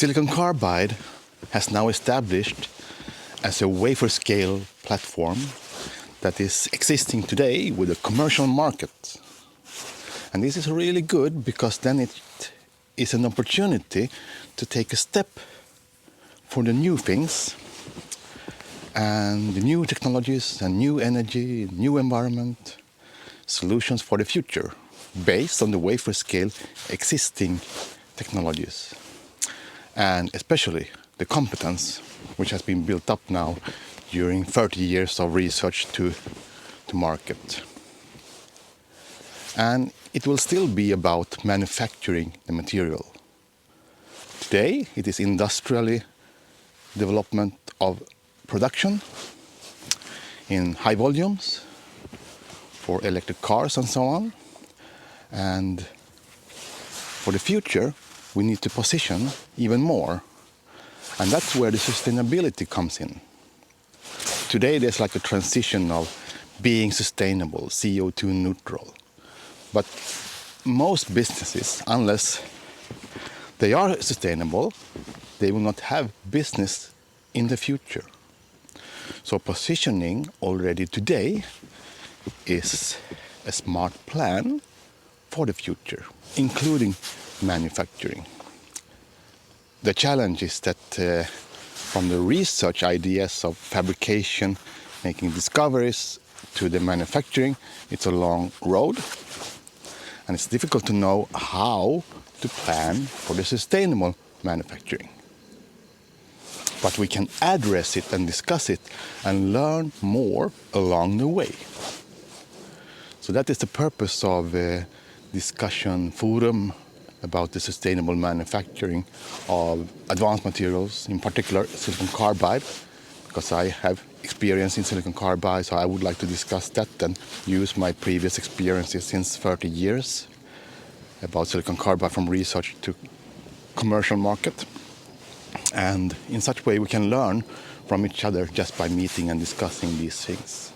Silicon carbide has now established as a wafer scale platform that is existing today with a commercial market. And this is really good because then it is an opportunity to take a step for the new things and the new technologies and new energy, new environment, solutions for the future based on the wafer scale existing technologies. And especially the competence which has been built up now during 30 years of research to market. And it will still be about manufacturing the material. Today it is industrially development of production in high volumes for electric cars and so on. And for the future we need to position even more. And that's where the sustainability comes in. Today there's like a transition of being sustainable, CO2 neutral. But most businesses, unless they are sustainable, they will not have business in the future. So positioning already today is a smart plan for the future, including manufacturing. The challenge is that from the research ideas of fabrication, making discoveries, to the manufacturing, it's a long road. And it's difficult to know how to plan for the sustainable manufacturing. But we can address it and discuss it and learn more along the way. So that is the purpose of a discussion forum about the sustainable manufacturing of advanced materials, in particular silicon carbide, because I have experience in silicon carbide, so I would like to discuss that and use my previous experiences since 30 years about silicon carbide from research to commercial market. And in such way we can learn from each other just by meeting and discussing these things.